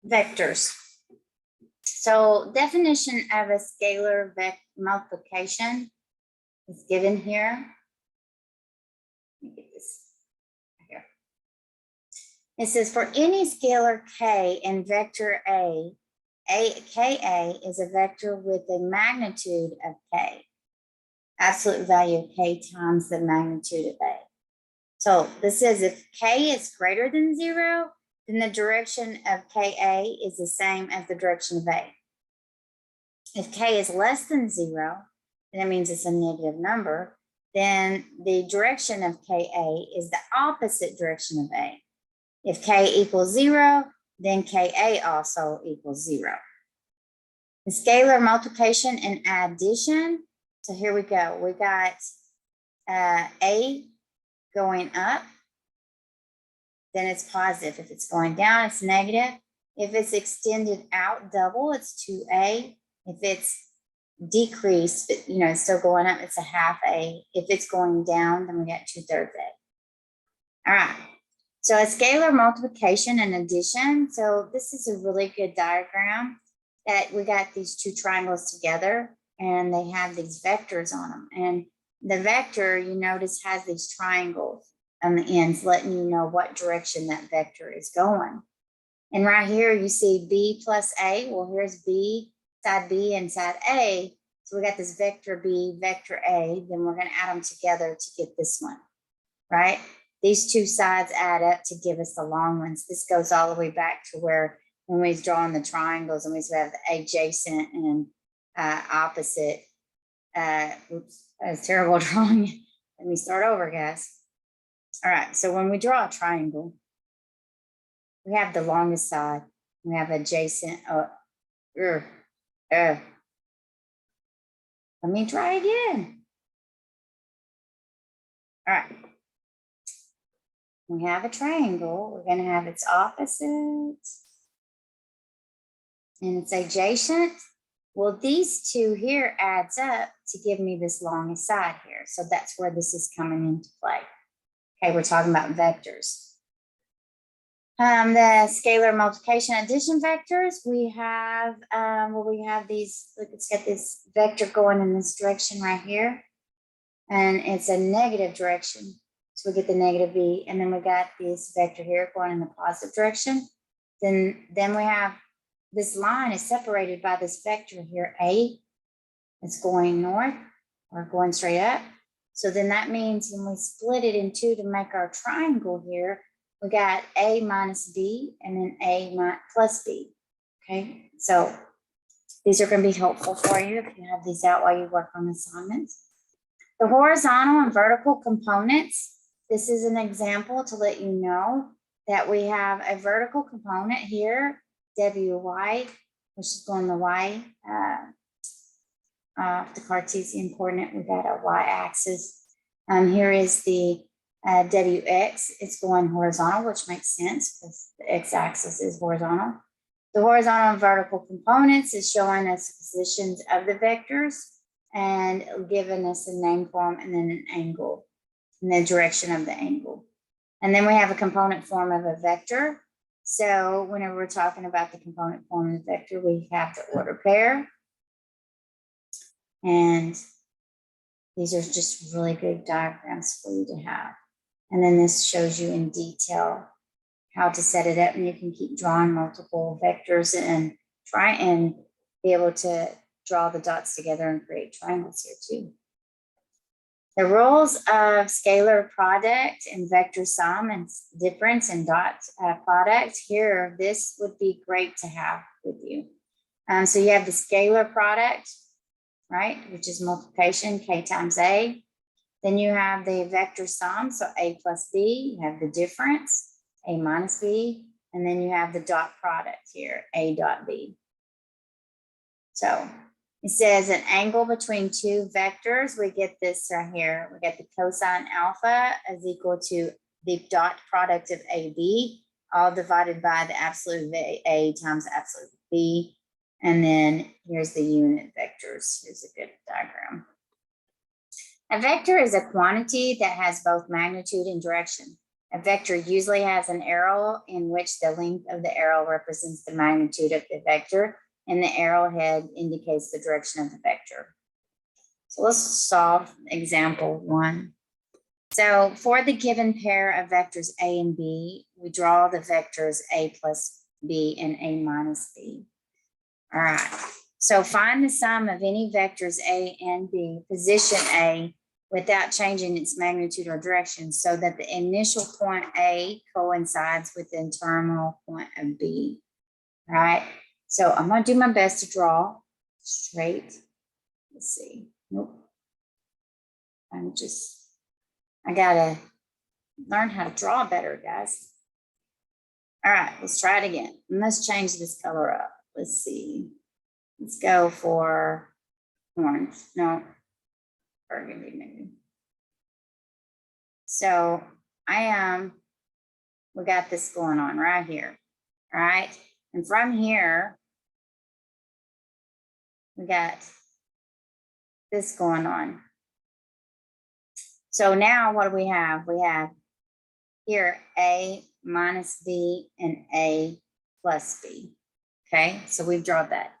Vectors. So definition of a scalar multiplication is given here. Let me get this here. It says for any scalar k and vector A, Ka is a vector with a magnitude of k, absolute value of k times the magnitude of A. So this says if k is greater than 0, then the direction of Ka is the same as the direction of A. If k is less than 0, then that means it's a negative number, then the direction of Ka is the opposite direction of A. If k equals 0, then Ka also equals 0. The scalar multiplication and addition. So here we go. We got A going up, then it's positive. If it's going down, it's negative. If it's extended out double, it's 2A. If it's decreased, it's still going up, it's a half A. If it's going down, then we got 2/3 A. All right. So a scalar multiplication and addition. So this is a really good diagram that we got these two triangles together and they have these vectors on them. And the vector, you notice, has these triangles on the ends, letting you know what direction that vector is going. And right here, you see B plus A. Well, here's B, side B and side A. So we got this vector B, vector A. Then we're going to add them together to get this one, right? These two sides add up to give us the long ones. This goes all the way back to where when we was drawing the triangles and we used to have the adjacent and opposite. Oops, that was terrible drawing. Let me start over, guys. All right, so when we draw a triangle, we have the longest side. We have adjacent. Let me try again. All right. We have a triangle. We're going to have its opposite. And it's adjacent. Well, these two here adds up to give me this longest side here. So that's where this is coming into play. Okay, we're talking about vectors. The scalar multiplication addition vectors, we have, we have these, look, it's got this vector going in this direction right here. And it's a negative direction. So we get the negative B, and then we got this vector here going in the positive direction. Then we have this line is separated by this vector here, A. It's going north or going straight up. So then that means when we split it in two to make our triangle here, we got A minus B and then A plus B. Okay, so these are going to be helpful for you if you have these out while you work on assignments. The horizontal and vertical components. This is an example to let you know that we have a vertical component here, WY, which is going the Y, the Cartesian coordinate. We got a Y axis. Here is the WX. It's going horizontal, which makes sense because the X axis is horizontal. The horizontal and vertical components is showing us the positions of the vectors and giving us a name form and then an angle and the direction of the angle. And then we have a component form of a vector. So whenever we're talking about the component form of the vector, we have the order pair. And these are just really good diagrams for you to have. And then this shows you in detail how to set it up, and you can keep drawing multiple vectors and try and be able to draw the dots together and create triangles here too. The rules of scalar product and vector sum and difference and dot product here, this would be great to have with you. So you have the scalar product, right, which is multiplication, K times A. Then you have the vector sum, so A plus B. You have the difference, A minus B. And then you have the dot product here, A dot B. So it says an angle between two vectors. We get this right here. We get the cosine alpha is equal to the dot product of AB, all divided by the absolute A times the absolute B. And then here's the unit vectors. Here's a good diagram. A vector is a quantity that has both magnitude and direction. A vector usually has an arrow in which the length of the arrow represents the magnitude of the vector, and the arrowhead indicates the direction of the vector. So let's solve example 1. So for the given pair of vectors A and B, we draw the vectors A plus B and A minus B. All right. So find the sum of any vectors A and B, position A without changing its magnitude or direction so that the initial point A coincides with the terminal point of B. All right. So I'm going to do my best to draw straight. Let's see. Nope. I got to learn how to draw better, guys. All right, let's try it again. And let's change this color up. Let's see. Let's go for orange. No, burgundy maybe. So we got this going on right here. All right. And from here, we got this going on. So now what do we have? We have here A minus B and A plus B. Okay, so we've drawn that.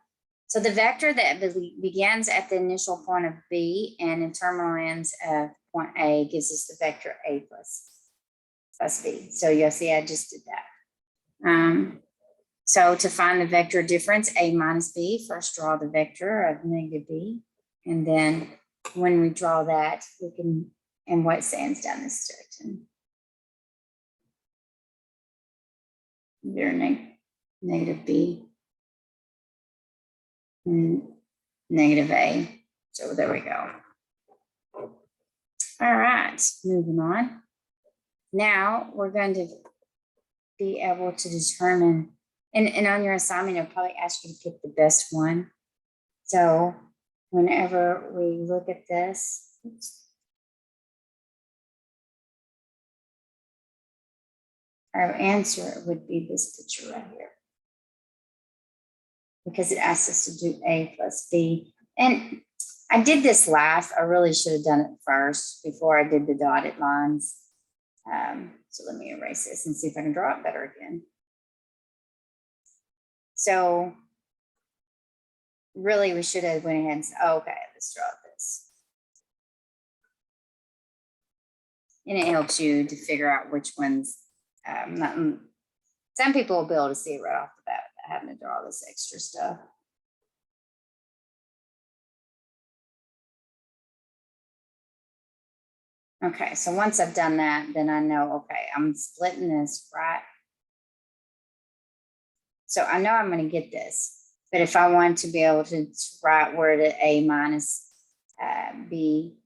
So the vector that begins at the initial point of B and in terminal ends of point A gives us the vector A plus B. So you'll see I just did that. So to find the vector difference A minus B, first draw the vector of negative B. And then when we draw that, we can, and what sands down this direction. There, negative B. And negative A. So there we go. All right, moving on. Now we're going to be able to determine, and on your assignment, I'll probably ask you to pick the best one. So whenever we look at this, our answer would be this picture right here, because it asks us to do A plus B. And I did this last. I really should have done it first before I did the dotted lines. So let me erase this and see if I can draw it better again. So really we should have went ahead and said, oh, okay, let's draw this. And it helps you to figure out which ones, some people will be able to see it right off the bat without having to draw this extra stuff. Okay, so once I've done that, then I know, okay, I'm splitting this, right? So I know I'm going to get this, but if I want to be able to write where the A minus B,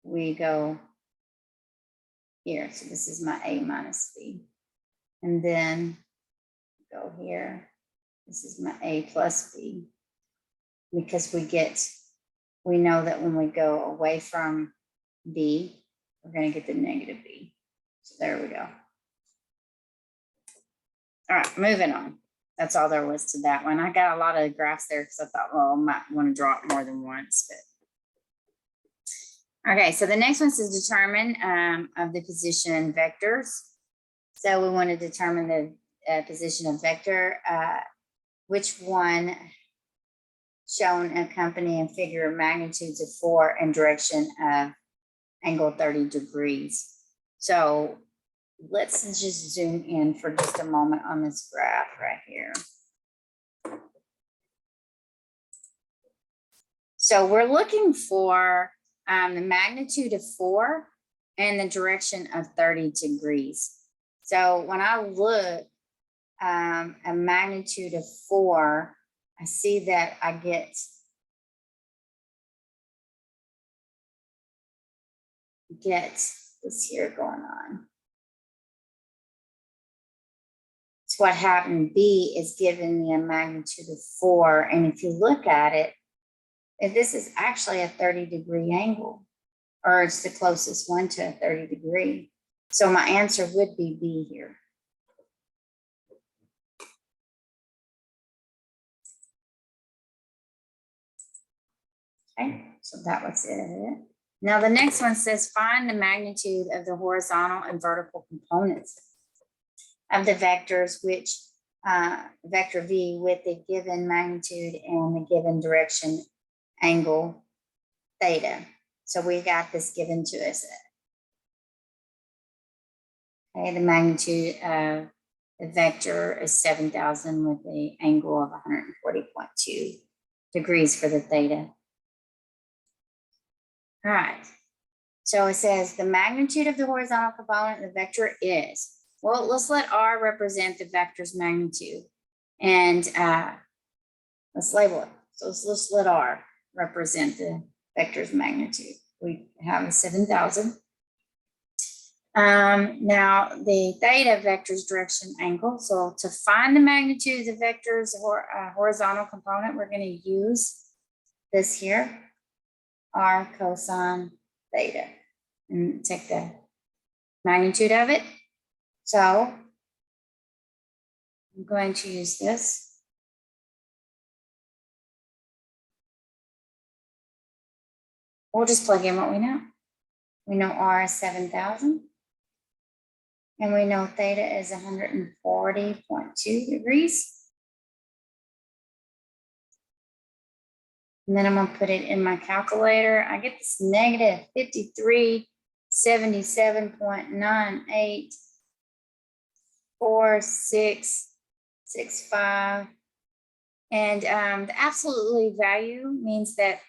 we go here. So this is my A minus B. And then go here. This is my A plus B. Because we know that when we go away from B, we're going to get the negative B. So there we go. All right, moving on. That's all there was to that one. I got a lot of graphs there because I thought, well, I might want to draw it more than once. But okay, so the next one is determine of the position vectors. So we want to determine the position of vector, which one shown accompanying figure of magnitudes of 4 and direction of angle 30 degrees. So let's just zoom in for just a moment on this graph right here. So we're looking for the magnitude of 4 and the direction of 30 degrees. So when I look a magnitude of 4, I see that I get this here going on. So what happened, B is giving me a magnitude of 4. And if you look at it, if this is actually a 30-degree angle, or it's the closest one to a 30 degree. So my answer would be B here. Okay, so that was it. Now the next one says find the magnitude of the horizontal and vertical components of the magnitude of the horizontal and vertical components of the vectors which vector V with the given magnitude and the given direction angle theta. So we got this given to us. Okay, the magnitude of the vector is 7,000 with the angle of 140.2 degrees for the theta. All right, so it says the magnitude of the horizontal component of the vector is, well, let's let R represent the vector's magnitude and let's label it. So let's let R represent the vector's magnitude. We have 7,000. Now the theta vector's direction angle. So to find the magnitude of the vector's horizontal component, we're going to use this here, R cosine theta, and take the magnitude of it. So I'm going to use this. We'll just plug in what we know. We know R is 7,000. And we know theta is 140.2 degrees. And then I'm going to put it in my calculator. I get this negative 5377.984665. And the absolute value means that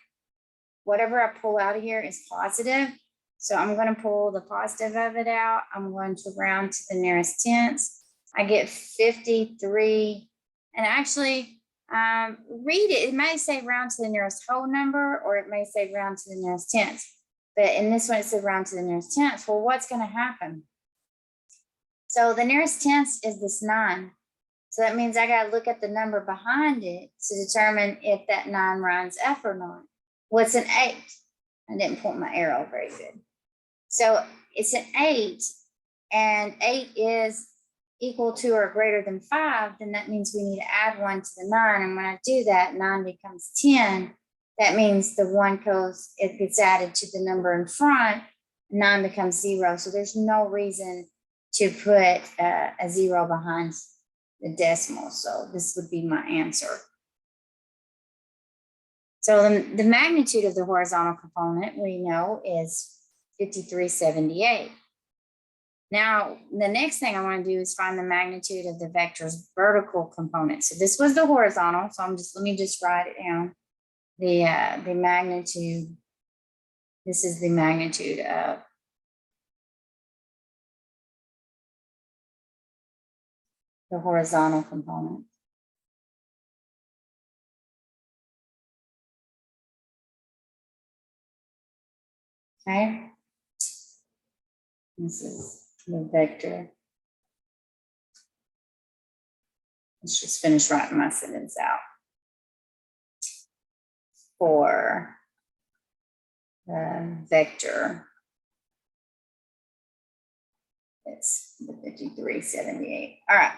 whatever I pull out of here is positive. So I'm going to pull the positive of it out. I'm going to round to the nearest tenths. I get 53. And actually, read it. It may say round to the nearest whole number, or it may say round to the nearest tenths. But in this one, it said round to the nearest tenths. Well, what's going to happen? So the nearest tenths is this 9. So that means I got to look at the number behind it to determine if that 9 rounds up or not. What's an 8? I didn't point my arrow very good. So it's an 8, and 8 is equal to or greater than 5, then that means we need to add 1 to the 9. And when I do that, 9 becomes 10. That means the 1 goes, it gets added to the number in front, 9 becomes 0. So there's no reason to put a 0 behind the decimal. So this would be my answer. So the magnitude of the horizontal component we know is 5378. Now, the next thing I want to do is find the magnitude of the vector's vertical component. So this was the horizontal. So let me just write it down. The magnitude. This is the magnitude of the horizontal component. Okay. This is the vector. Let's just finish writing my sentence out. For the vector, it's the 5378. All right.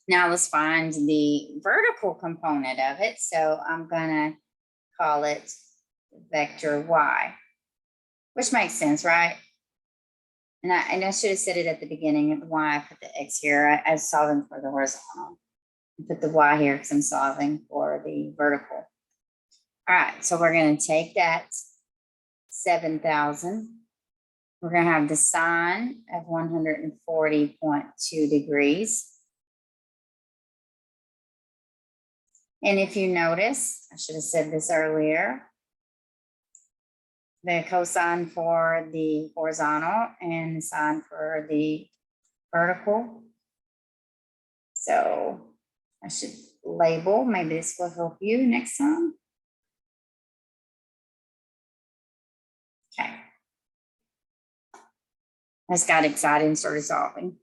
Now let's find the vertical component of it. So I'm going to call it vector y, which makes sense, right? And I should have said it at the beginning of why I put the x here. I was solving for the horizontal. I put the y here because I'm solving for the vertical. All right, so we're going to take that 7,000. We're going to have the sine of 140.2 degrees. And if you notice, I should have said this earlier, the cosine for the horizontal and the sine for the vertical. So I should label, maybe this will help you next time. Okay. I just got excited and started solving.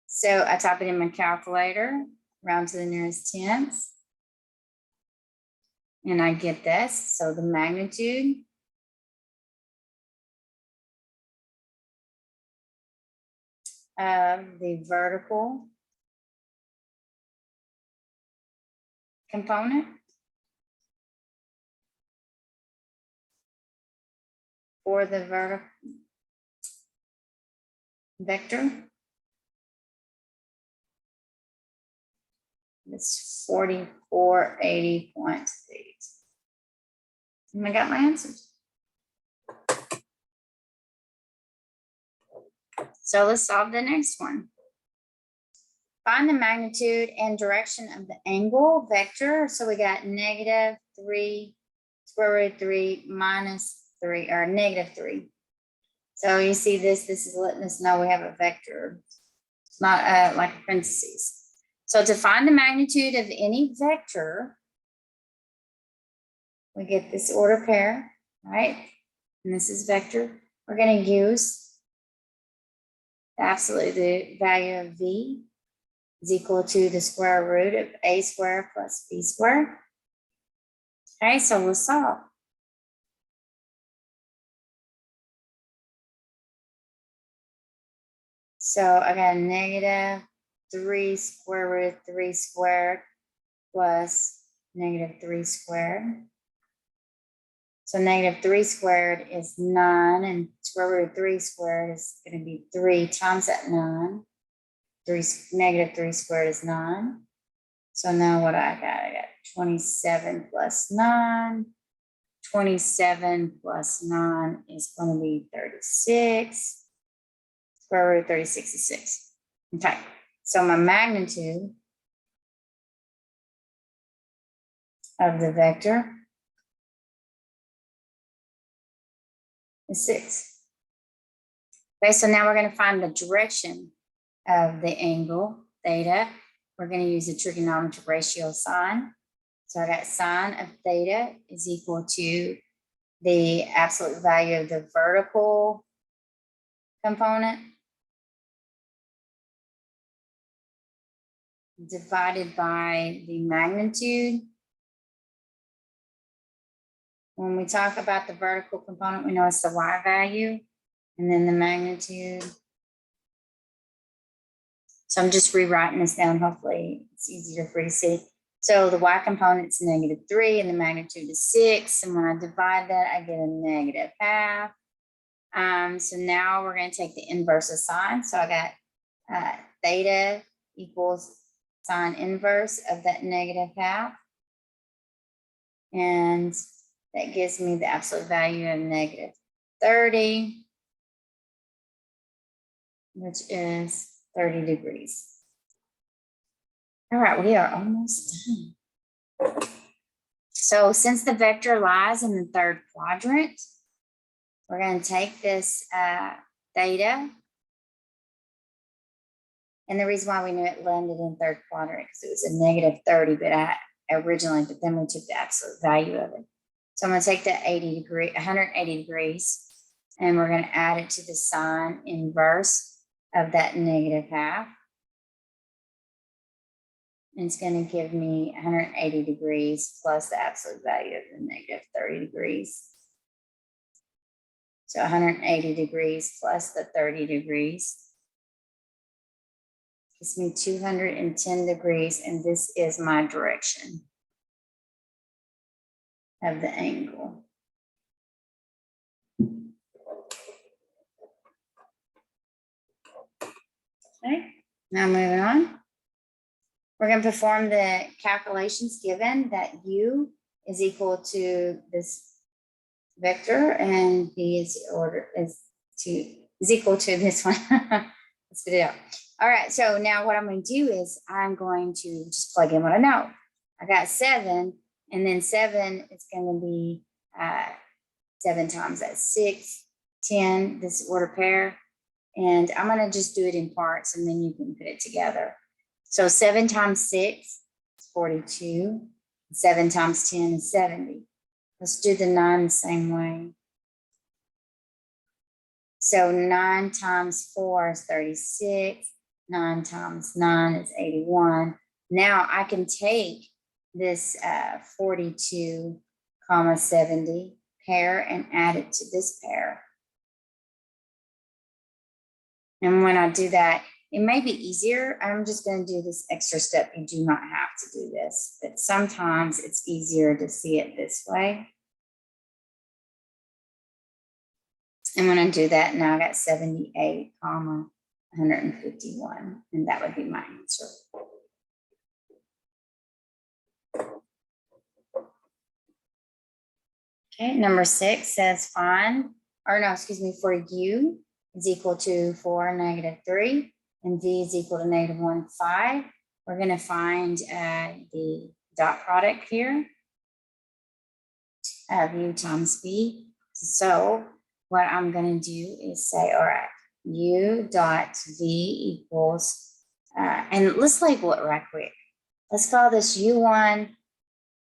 So I type it in my calculator, round to the nearest tenths. And I get this. So the magnitude of the vertical component for the vertical vector. It's 4480.8. And I got my answers. So let's solve the next one. Find the magnitude and direction of the angle vector. So we got -3, square root of 3, -3, or -3. So you see this is letting us know we have a vector. It's not like a parentheses. So to find the magnitude of any vector, we get this order pair, right? And this is vector. We're going to use the absolute value of v is equal to the square root of a squared plus b squared. Okay, so we'll solve. So I got -3 square root of 3 squared plus -3 squared. So -3 squared is 9, and square root of 3 squared is going to be 3 times that 9. -3 squared is 9. So now what I got 27 plus 9. 27 plus 9 is going to be 36. Square root of 36 is 6. Okay, so my magnitude of the vector is 6. Okay, so now we're going to find the direction of the angle, theta. We're going to use a trigonometric ratio sign. So I got sine of theta is equal to the absolute value of the vertical component divided by the magnitude. When we talk about the vertical component, we know it's the y value, and then the magnitude. So I'm just rewriting this down. Hopefully it's easier for you to see. So the y component is -3 and the magnitude is 6. And when I divide that, I get a -half. So now we're going to take the inverse of sine. So I got theta equals sine inverse of that -half. And that gives me the absolute value of -30, which is 30 degrees. All right, we are almost done. So since the vector lies in the third quadrant, we're going to take this theta. And the reason why we knew it landed in third quadrant because it was a -30, but then we took the absolute value of it. So I'm going to take the 180 degrees, and we're going to add it to the sine inverse of that -half. And it's going to give me 180 degrees plus the absolute value of the -30 degrees. So 180 degrees plus the 30 degrees gives me 210 degrees, and this is my direction of the angle. Okay, now moving on. We're going to perform the calculations given that u is equal to this vector and v is equal to this one. Let's put it out. All right, so now what I'm going to do is I'm going to just plug in what I know. I got 7, and then 7 is going to be 7 times that 6, 10, this order pair. And I'm going to just do it in parts, and then you can put it together. So 7 times 6 is 42. 7 times 10 is 70. Let's do the 9 the same way. So 9 times 4 is 36. 9 times 9 is 81. Now I can take this 42, 70 pair and add it to this pair. And when I do that, it may be easier. I'm just going to do this extra step. You do not have to do this, but sometimes it's easier to see it this way. I'm going to do that now. I got 78, 151, and that would be my answer. Okay, number 6 says find, or no, excuse me, for u is equal to 4, -3, and v is equal to -1, 5. We're going to find the dot product here of u times v. So what I'm going to do is say, all right, u dot v equals, and let's label it right quick. Let's call this u1,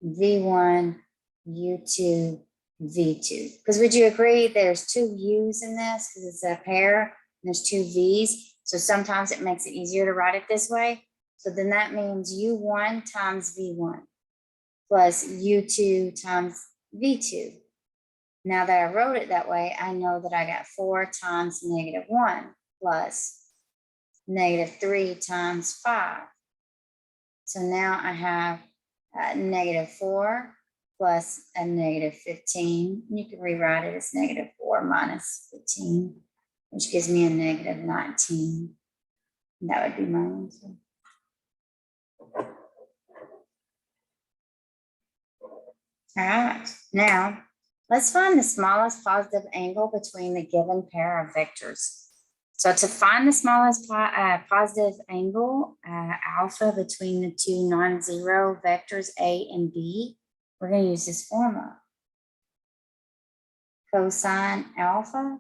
v1, u2, v2. Because would you agree there's 2 u's in this because it's a pair and there's 2 v's. So sometimes it makes it easier to write it this way. So then that means u1 times v1 plus u2 times v2. Now that I wrote it that way, I know that I got 4 times -1 plus -3 times 5. So now I have -4 plus a -15. You can rewrite it as -4 minus 15, which gives me a -19. And that would be my answer. All right, now let's find the smallest positive angle between the given pair of vectors. So to find the smallest positive angle, alpha, between the 2 non-zero vectors A and B, we're going to use this formula. Cosine alpha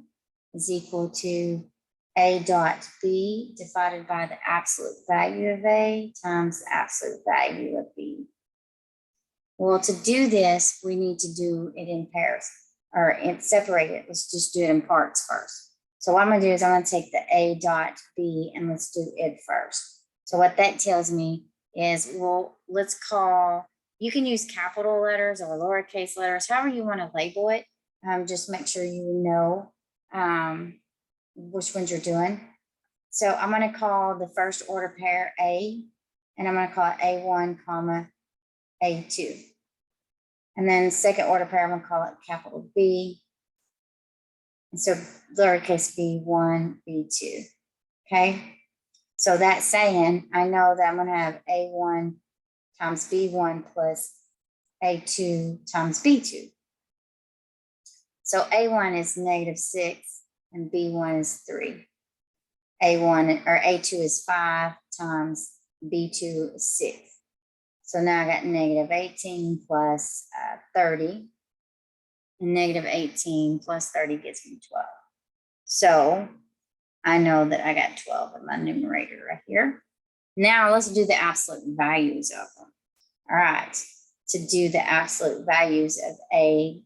is equal to A dot B divided by the absolute value of A times the absolute value of B. Well, to do this, we need to do it in pairs or separate it. Let's just do it in parts first. So what I'm going to do is I'm going to take the A dot B and let's do it first. So what that tells me is, well, let's call, you can use capital letters or lowercase letters, however you want to label it. Just make sure you know which ones you're doing. So I'm going to call the first order pair A, and I'm going to call it A1, comma, A2. And then second order pair, I'm going to call it capital B. And so lowercase b1, b2. Okay. So that's saying I know that I'm going to have A1 times B1 plus A2 times B2. So A1 is -6 and B1 is 3. A1 or A2 is 5 times B2 is 6. So now I got -18 plus 30. And -18 plus 30 gives me 12. So I know that I got 12 in my numerator right here. Now let's do the absolute values of them. All right. To do the absolute values of A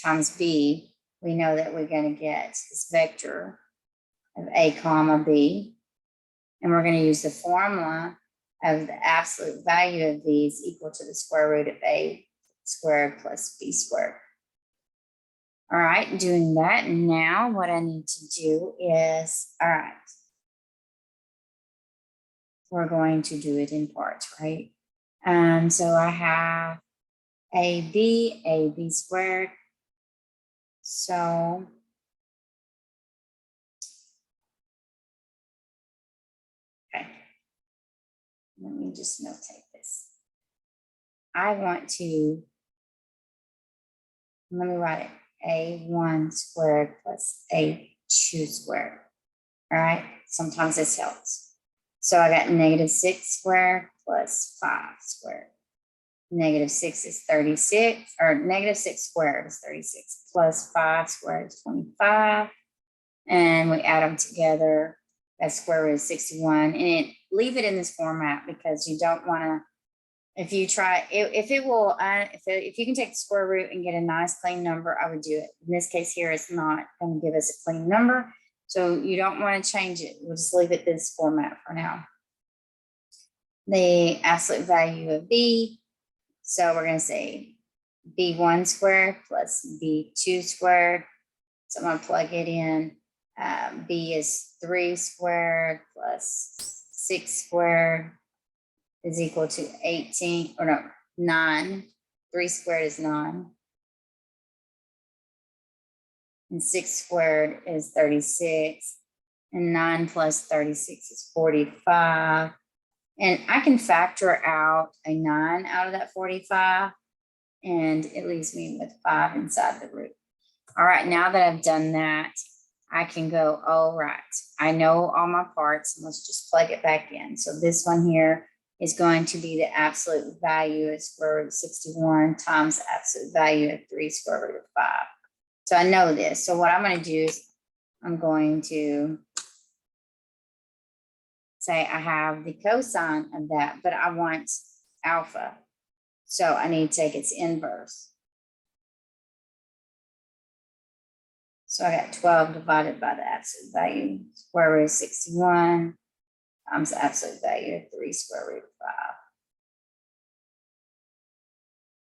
times B, we know that we're going to get this vector of A comma B. And we're going to use the formula of the absolute value of these equal to the square root of A squared plus B squared. All right, doing that. Now what I need to do is, all right, we're going to do it in parts, right? So I have AB squared. So okay, let me just notate this. I want to, let me write it, A1 squared plus A2 squared. All right, sometimes this helps. So I got -6 squared plus 5 squared. -6 is 36, or -6 squared is 36, plus 5 squared is 25. And we add them together, that's square root of 61. And leave it in this format because you don't want to, if you try, if you can take the square root and get a nice clean number, I would do it. In this case here, it's not going to give us a clean number. So you don't want to change it. We'll just leave it this format for now. The absolute value of B. So we're going to say B1 squared plus B2 squared. So I'm going to plug it in. B is 3 squared plus 6 squared is equal to 18, or no, 9. 3 squared is 9. and 6 squared is 36, and 9 plus 36 is 45. And I can factor out a 9 out of that 45, and it leaves me with 5 inside the root. All right, now that I've done that, I can go, all right, I know all my parts, and let's just plug it back in. So this one here is going to be the absolute value of square root of 61 times the absolute value of 3 square root of 5. So I know this. So what I'm going to do is I'm going to say I have the cosine of that, but I want alpha. So I need to take its inverse. So I got 12 divided by the absolute value, square root of 61 times the absolute value of 3 square root of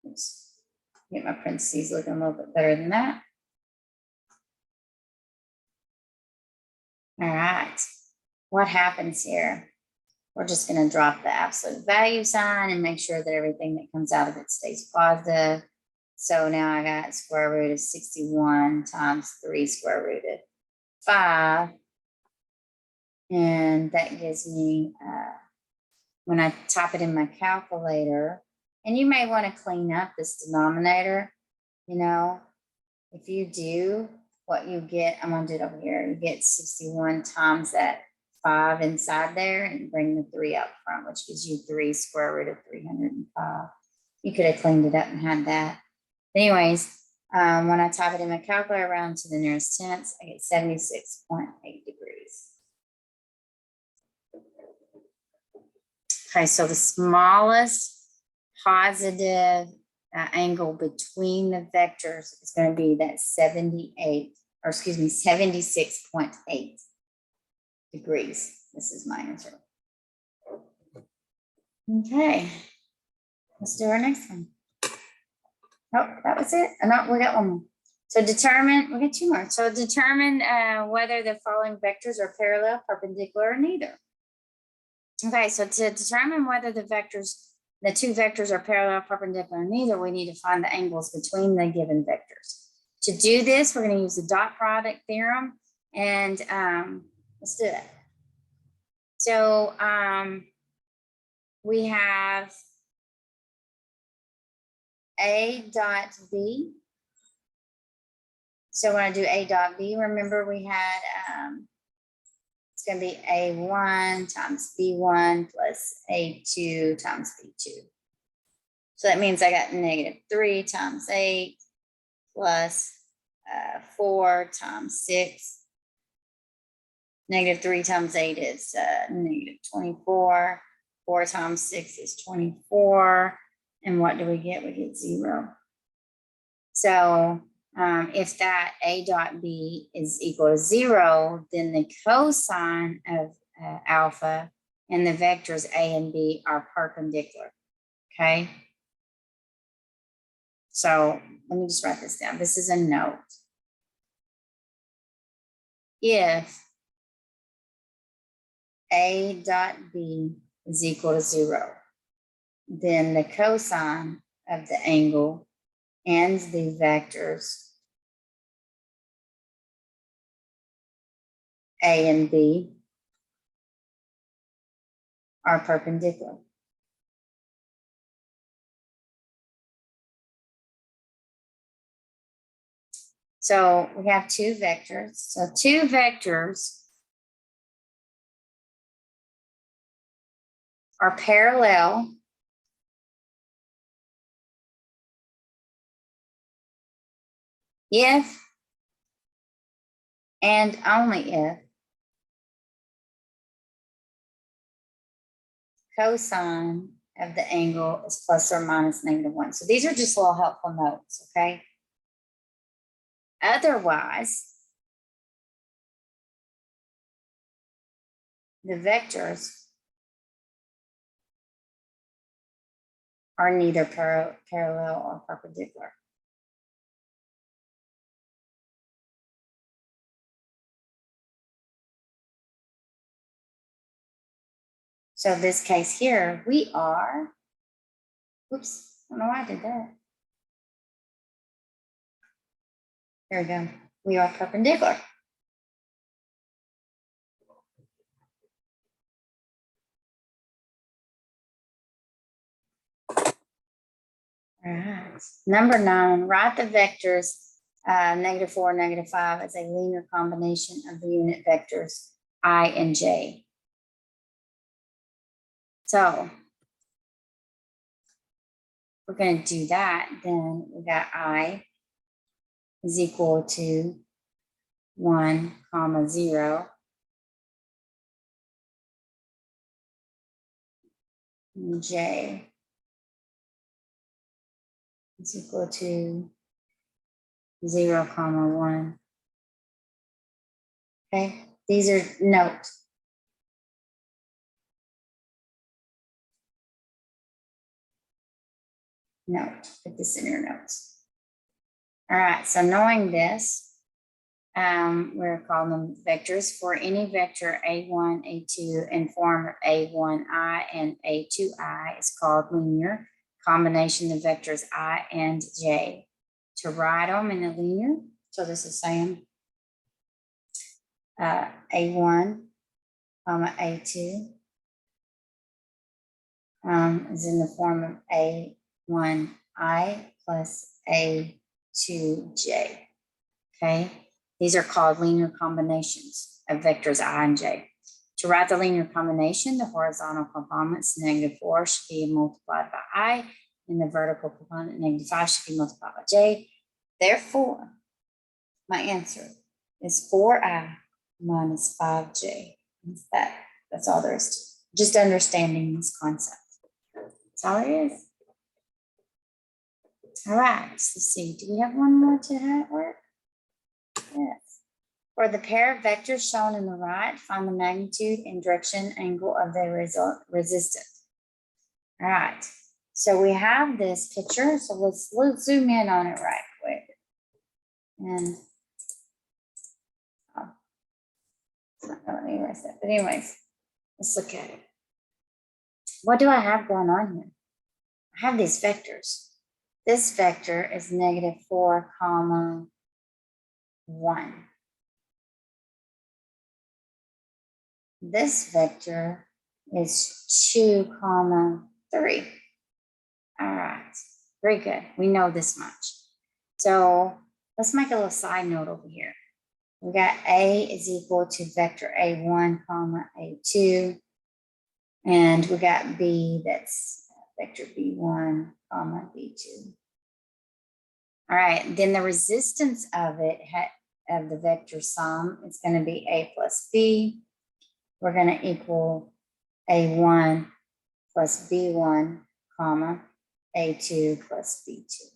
5. Oops. Get my parentheses looking a little bit better than that. All right. What happens here? We're just going to drop the absolute value sign and make sure that everything that comes out of it stays positive. So now I got square root of 61 times 3 square root of 5. And that gives me, when I type it in my calculator, and you may want to clean up this denominator, you know, if you do, what you get, I'm going to do it over here, you get 61 times that 5 inside there and bring the 3 up front, which gives you 3 square root of 305. You could have cleaned it up and had that. Anyways, when I type it in my calculator around to the nearest tenths, I get 76.8 degrees. Okay, so the smallest positive angle between the vectors is going to be that 76.8 degrees. This is my answer. Okay, let's do our next one. Oh, that was it. No, we got one more. So determine, we got 2 more. So determine whether the following vectors are parallel, perpendicular, or neither. Okay, so to determine whether the 2 vectors are parallel, perpendicular, or neither, we need to find the angles between the given vectors. To do this, we're going to use the dot product theorem, and let's do it. So we have A dot B. So when I do A dot B, remember we had, it's going to be A1 times B1 plus A2 times B2. So that means I got -3 times 8 plus 4 times 6. -3 times 8 is -24. 4 times 6 is 24. And what do we get? We get 0. So if that A dot B is equal to 0, then the cosine of alpha and the vectors A and B are perpendicular. Okay. So let me just write this down. This is a note. If A dot B is equal to 0, then the cosine of the angle and the vectors A and B are perpendicular. So we have 2 vectors. So 2 vectors are parallel if and only if cosine of the angle is plus or minus -1. So these are just little helpful notes, okay? Otherwise, the vectors are neither parallel or perpendicular. So this case here, we are, oops, I don't know why I did that. There we go. we are perpendicular. All right. Number 9, write the vectors -4, -5 as a linear combination of the unit vectors I and j. So we're going to do that. Then we got I is equal to 1, 0. And j is equal to 0, 1. Okay, these are notes. Note, put this in your notes. All right, so knowing this, we're calling them vectors. For any vector A1, A2, and form of A1I and A2I is called linear combination of vectors I and j. To write them in a linear, so this is saying A1, A2 is in the form of A1I plus A2j. Okay, these are called linear combinations of vectors I and j. To write the linear combination, the horizontal components -4 should be multiplied by I, and the vertical component -5 should be multiplied by j. Therefore, my answer is 4I minus 5j. That's all there is to it. Just understanding this concept. That's all it is. All right, let's see. Do we have one more to have work? Yes. For the pair of vectors shown in the right, find the magnitude and direction angle of the resistance. All right, so we have this picture. So let's zoom in on it right quick. And let me erase that. But anyways, let's look at it. What do I have going on here? I have these vectors. This vector is -4, 1. This vector is 2, 3. All right, very good. We know this much. So let's make a little side note over here. We got A is equal to vector A1, A2. And we got B, that's vector B1, B2. All right, then the resistance of it, of the vector sum, is going to be A plus B. We're going to equal A1 plus B1, A2 plus B2.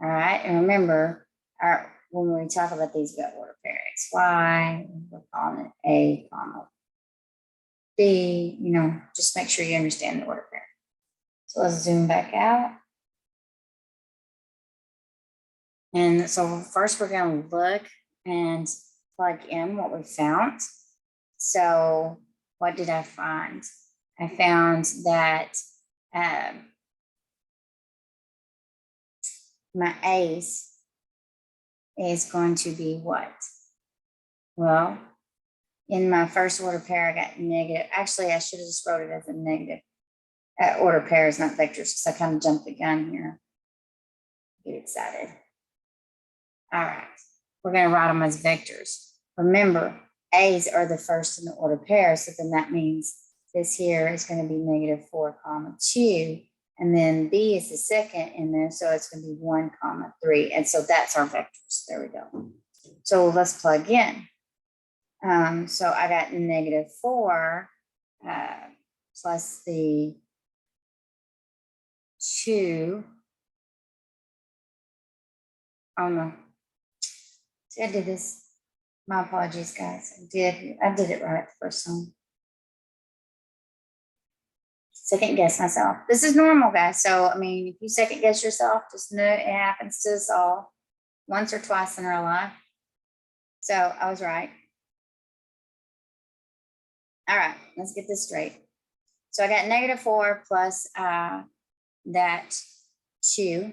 All right, and remember, when we talk about these, we got order pair XY, we're calling it A, B, just make sure you understand the order pair. So let's zoom back out. And so first we're going to look and plug in what we found. So what did I find? I found that my A's is going to be what? Well, in my first order pair, I got negative. Actually, I should have just wrote it as a negative. Order pairs, not vectors, because I kind of jumped the gun here. Get excited. All right, we're going to write them as vectors. Remember, A's are the first in the order pair, so then that means this here is going to be -4, 2, and then B is the second in there, so it's going to be 1, 3, and so that's our vectors. There we go. So let's plug in. So I got -4 plus the 2. Oh no. See, I did this. My apologies, guys. I did it right the first time. Second guess myself. This is normal, guys. So, I mean, if you second guess yourself, just know it happens to us all once or twice in our life. So I was right. All right, let's get this straight. So I got -4 plus that 2,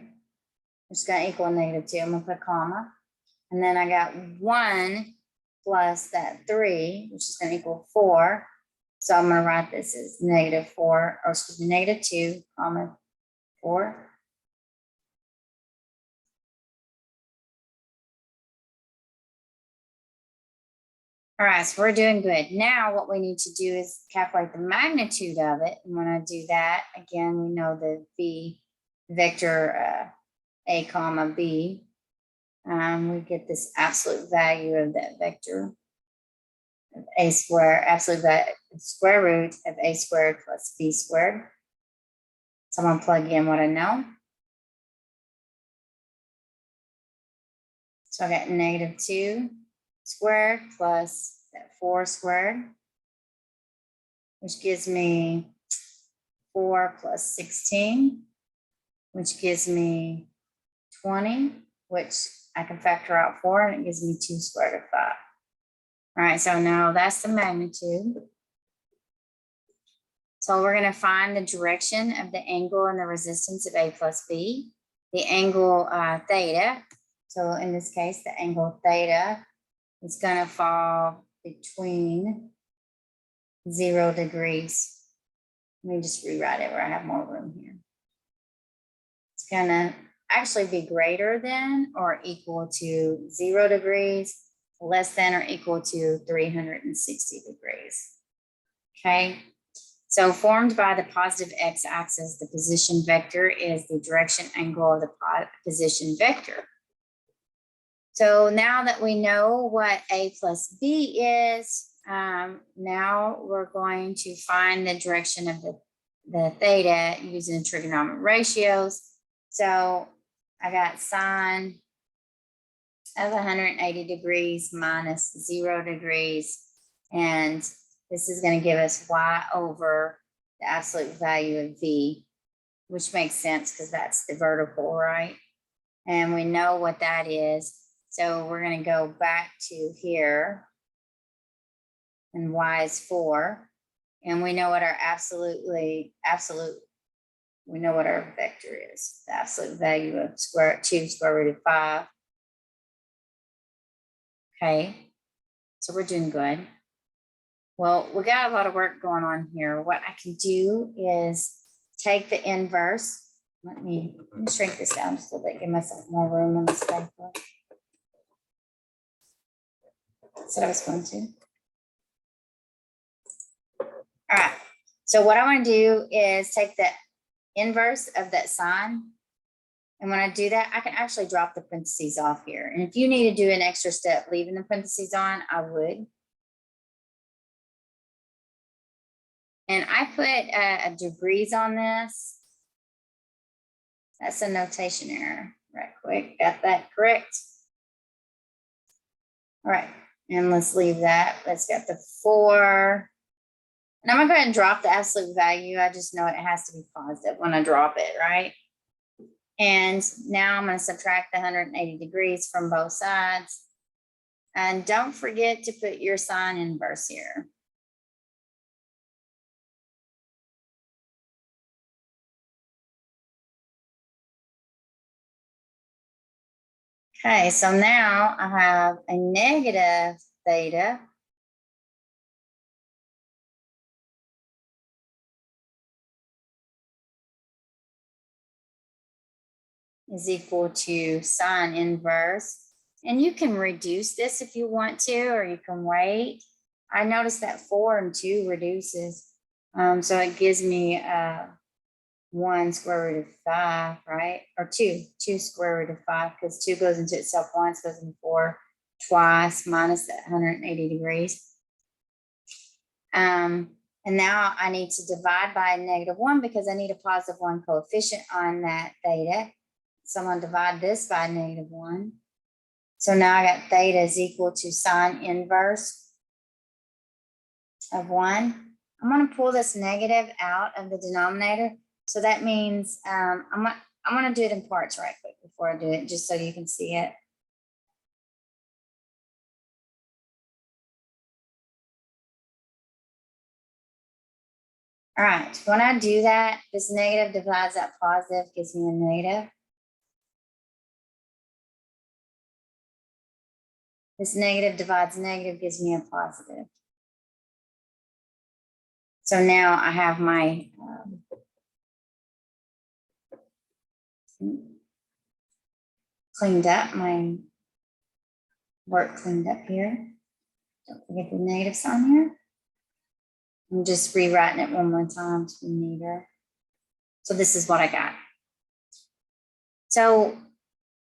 which is going to equal -2. I'm going to put a comma. And then I got 1 plus that 3, which is going to equal 4. So I'm going to write this as -4, or excuse me, -2, comma 4. All right, so we're doing good. Now what we need to do is calculate the magnitude of it. And when I do that, again, we know the v vector a comma b. We get this absolute value of that vector of a squared, square root of a squared plus b squared. So I'm going to plug in what I know. So I got -2 squared plus that 4 squared, which gives me 4 plus 16, which gives me 20, which I can factor out 4, and it gives me 2 squared of 5. All right, so now that's the magnitude. So we're going to find the direction of the angle and the resistance of A plus B, the angle theta. So in this case, the angle theta is going to fall between 0 degrees. Let me just rewrite it where I have more room here. It's going to actually be greater than or equal to 0 degrees, less than or equal to 360 degrees. Okay. So formed by the positive x-axis, the position vector is the direction angle of the position vector. So now that we know what A plus B is, now we're going to find the direction of the theta using trigonometric ratios. So I got sine of 180 degrees minus 0 degrees, and this is going to give us y over the absolute value of v, which makes sense because that's the vertical, right? And we know what that is. So we're going to go back to here, and y is 4. And we know what our we know what our vector is, the absolute value of 2 square root of 5. Okay, so we're doing good. Well, we got a lot of work going on here. What I can do is take the inverse. Let me shrink this down just a little bit, give myself more room on this paper. That's what I was going to. All right, so what I want to do is take the inverse of that sine. And when I do that, I can actually drop the parentheses off here. And if you need to do an extra step leaving the parentheses on, I would. And I put a degrees on this. That's a notation error, right quick. Got that correct? All right, and let's leave that. Let's get the 4. And I'm gonna go ahead and drop the absolute value. I just know it has to be positive when I drop it, right? And now I'm going to subtract the 180 degrees from both sides. And don't forget to put your sine inverse here. Okay, so now I have a negative theta is equal to sine inverse. And you can reduce this if you want to, or you can wait. I noticed that 4 and 2 reduces. So it gives me 1 square root of 5, right? Or 2 square root of 5, because 2 goes into itself once, goes into 4 twice, minus that 180 degrees. And now I need to divide by a -1 because I need a positive 1 coefficient on that theta. So I'm going to divide this by -1. So now I got theta is equal to sine inverse of 1. I'm going to pull this negative out of the denominator. So that means I'm going to do it in parts right quick before I do it, just so you can see it. All right, when I do that, this negative divides that positive, gives me a negative. This negative divides negative, gives me a positive. So now I have my cleaned up, my work cleaned up here. Don't forget the negative sign here. I'm just rewriting it one more time to be neater. So this is what I got. So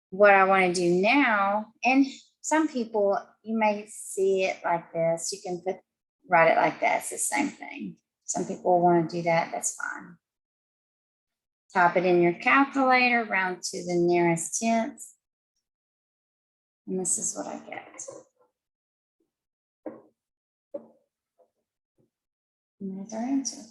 what I want to do now, and some people, you may see it like this. You can write it like that. It's the same thing. Some people want to do that. That's fine. Type it in your calculator, round to the nearest tenth. And this is what I get. And there's our answer.